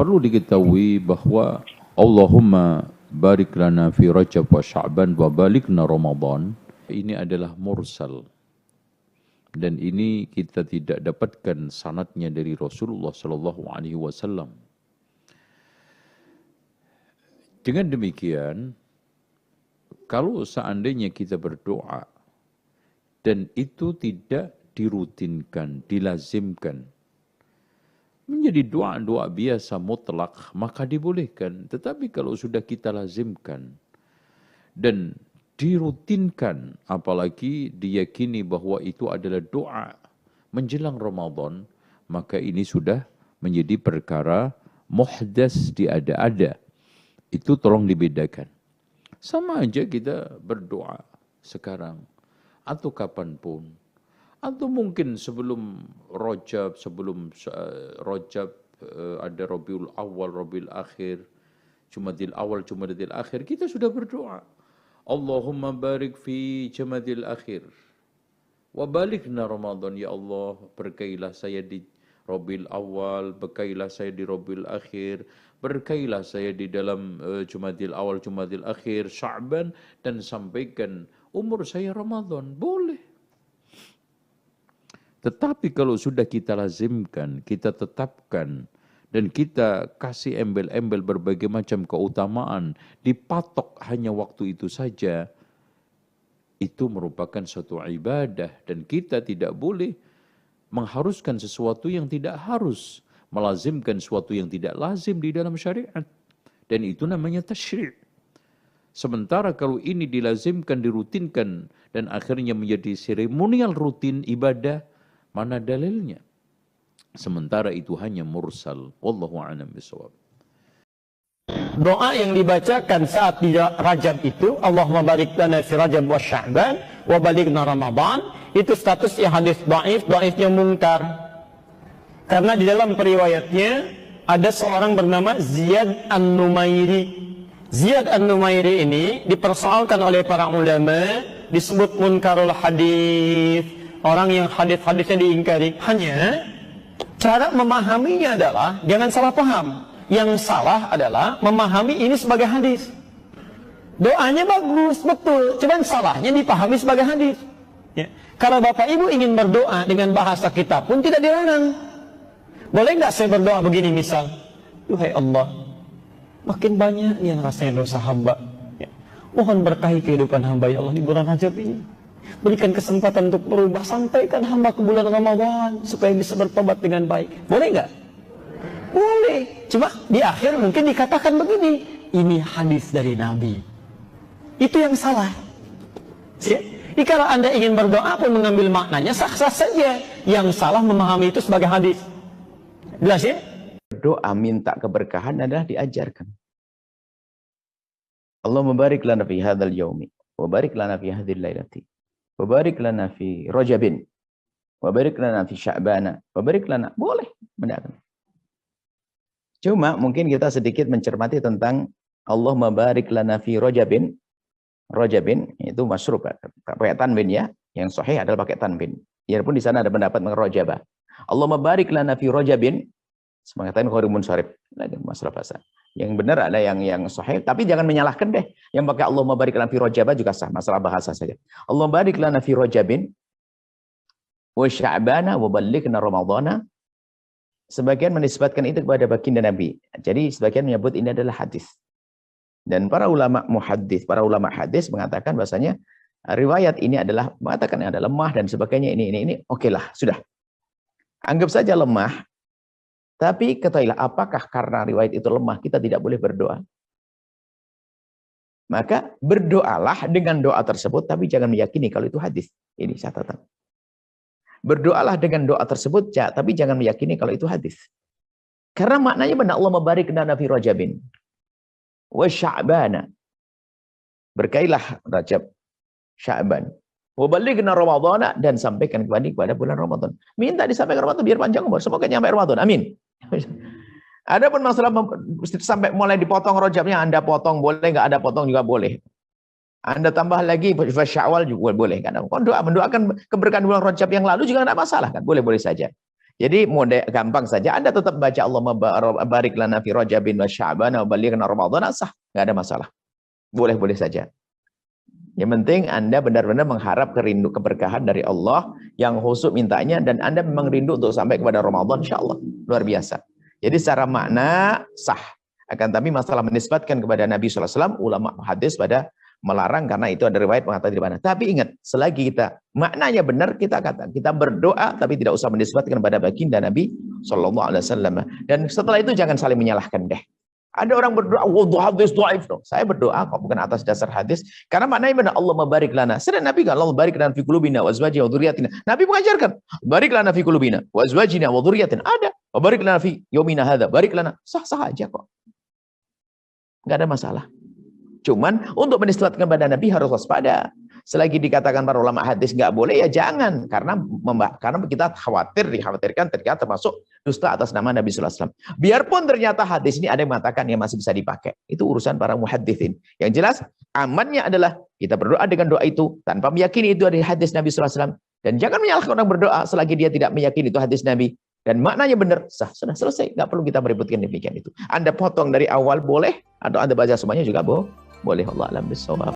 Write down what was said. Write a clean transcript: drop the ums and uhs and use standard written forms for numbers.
Perlu diketahui bahwa Allahumma barik lana fi Rajab wa Sya'ban wa balikna Ramadan ini adalah mursal. Dan ini kita tidak dapatkan sanadnya dari Rasulullah sallallahu alaihi wasallam. Dengan demikian, kalau seandainya kita berdoa dan itu tidak dirutinkan, dilazimkan, menjadi doa-doa biasa mutlak, maka dibolehkan. Tetapi kalau sudah kita lazimkan dan dirutinkan, apalagi diyakini bahwa itu adalah doa menjelang Ramadan, maka ini sudah menjadi perkara muhdas, diada-ada. Itu tolong dibedakan. Sama aja kita berdoa sekarang atau kapanpun. Atau mungkin sebelum Rajab, Rajab ada Rabiul Awal, Rabiul Akhir, Jumadil Awal, Jumadil Akhir, kita sudah berdoa. Allahumma barik fi Jumadil Akhir. Wa balikna Ramadan, ya Allah, berkailah saya di Rabiul Awal, berkailah saya di Rabiul Akhir, berkailah saya di dalam Jumadil Awal, Jumadil Akhir, Sya'ban, dan sampaikan umur saya Ramadan. Boleh. Tetapi kalau sudah kita lazimkan, kita tetapkan, dan kita kasih embel-embel berbagai macam keutamaan, dipatok hanya waktu itu saja, itu merupakan suatu ibadah. Dan kita tidak boleh mengharuskan sesuatu yang tidak harus, melazimkan sesuatu yang tidak lazim di dalam syariat. Dan itu namanya tasyri'. Sementara kalau ini dilazimkan, dirutinkan, dan akhirnya menjadi seremonial rutin ibadah, mana dalilnya? Sementara itu hanya mursal. Wallahu a'lam bishawab. Doa yang dibacakan saat di Rajab itu, Allahumma barik lana fi Rajab wa Sya'ban wa balighna Ramadan, itu statusnya hadis dhaif, dhaifnya mungkar. Karena di dalam periwayatnya ada seorang bernama Ziyad An-Numairi. Ziyad An-Numairi ini dipersoalkan oleh para ulama, disebut munkarul hadis. Orang yang hadis-hadisnya diingkari. Hanya cara memahaminya adalah jangan salah paham. Yang salah adalah memahami ini sebagai hadis. Doanya bagus, betul. Cuman salahnya dipahami sebagai hadis. Ya. Kalau Bapak Ibu ingin berdoa dengan bahasa kita pun tidak dilarang. Boleh nggak saya berdoa begini misal? Duhai Allah, makin banyak yang rasanya dosa hamba. Ya. Mohon berkahi kehidupan hamba ya Allah di bulan Rajab ini. Berikan kesempatan untuk berubah, sampaikan hamba ke bulan Ramadan supaya bisa bertobat dengan baik. Boleh nggak? Boleh. Cuma di akhir mungkin dikatakan begini, ini hadis dari Nabi. Itu yang salah. Jadi kalau Anda ingin berdoa pun mengambil maknanya sah-sah saja. Yang salah memahami itu sebagai hadis. Jelas ya? Doa minta keberkahan adalah diajarkan. Allahumma barik lana fi hadzal yaumi wa barik lana fi hadhil lailati. Wabarik lana fi Rajabin, wabarik lana fi Sya'bana, wabarik lana, boleh mendakan. Cuma mungkin kita sedikit mencermati tentang Allahumma barik lana fi Rajabin. Rajabin itu masyhur pakai tanwin ya, yang sahih adalah pakai tanwin. Biarpun di sana ada pendapat mengenai Rajabah. Allahumma barik lana fi Rajabin, semangatan khairu munsharif, lagi masalah bahasa. Yang benar ada yang sahih, tapi jangan menyalahkan deh. Yang pakai Allahumma barik lana fi Rajabah juga sah, masalah bahasa saja. Allahumma barik lana fi Rajabin wa Sya'bana wa balighna Ramadhana. Sebagian menisbatkan itu kepada baginda Nabi. Jadi sebagian menyebut ini adalah hadis. Dan para ulama muhaddits, para ulama hadis mengatakan bahasanya riwayat ini adalah mengatakan ada lemah dan sebagainya ini. Okelah, sudah. Anggap saja lemah. Tapi ketahuilah, apakah karena riwayat itu lemah kita tidak boleh berdoa? Maka berdoalah dengan doa tersebut, tapi jangan meyakini kalau itu hadis. Ini catatan. Berdoalah dengan doa tersebut, tapi jangan meyakini kalau itu hadis. Karena maknanya benar, Allah barik lana fi Rajabin wa Sya'bana. Berkailah Rajab, Sya'ban. Wa balighna Ramadhana, dan sampaikan kepada bulan Ramadan. Minta disampaikan Ramadan biar panjang umur, semoga nyampe Ramadan. Amin. Adapun masalah sampai mulai dipotong Rajabnya, Anda potong boleh, nggak ada potong juga boleh. Anda tambah lagi Syawal juga boleh kan. Mendoakan keberkahan bulan Rajab yang lalu juga tidak masalah kan, boleh-boleh saja. Jadi model gampang saja. Anda tetap baca Allahumma barik lana fi Rajabin wa Sya'ban wa balighna Ramadan, sah, nggak ada masalah. Boleh-boleh saja. Yang penting Anda benar-benar mengharap keberkahan dari Allah yang khusyuk mintanya, dan Anda memang rindu untuk sampai kepada Ramadan, insya Allah. Luar biasa. Jadi secara makna sah. Akan tapi masalah menisbatkan kepada Nabi SAW, ulama hadis pada melarang karena itu ada riwayat mengatakan di mana. Tapi ingat, selagi kita maknanya benar, kita berdoa tapi tidak usah menisbatkan kepada baginda Nabi SAW. Dan setelah itu jangan saling menyalahkan deh. Ada orang berdoa, wah hadis dhaif. Saya berdoa kok bukan atas dasar hadis, karena maknanya benar, Allah mabarik lana. Sedang Nabi kan, Allah barik lana fi qulubina wa azwajina wa dzurriyyatina. Nabi mengajarkan, barik lana fi qulubina wa azwajina wa dzurriyyatina. Ada, wa barik lana fi yaumina hadza, barik lana. Sah-sah aja kok. Enggak ada masalah. Cuman untuk menisbatkan pada Nabi harus waspada. Selagi dikatakan para ulama hadis nggak boleh, ya jangan, karena kita dikhawatirkan ternyata termasuk dusta atas nama Nabi SAW. Biarpun ternyata hadis ini ada yang mengatakan yang masih bisa dipakai, itu urusan para muhaditsin. Yang jelas amannya adalah kita berdoa dengan doa itu tanpa meyakini itu ada hadis Nabi SAW, dan jangan menyalahkan orang berdoa selagi dia tidak meyakini itu hadis Nabi dan maknanya benar, sah, sudah selesai, nggak perlu kita meributkan demikian itu. Anda potong dari awal boleh, atau Anda baca semuanya juga boleh. Allah alam bisawab.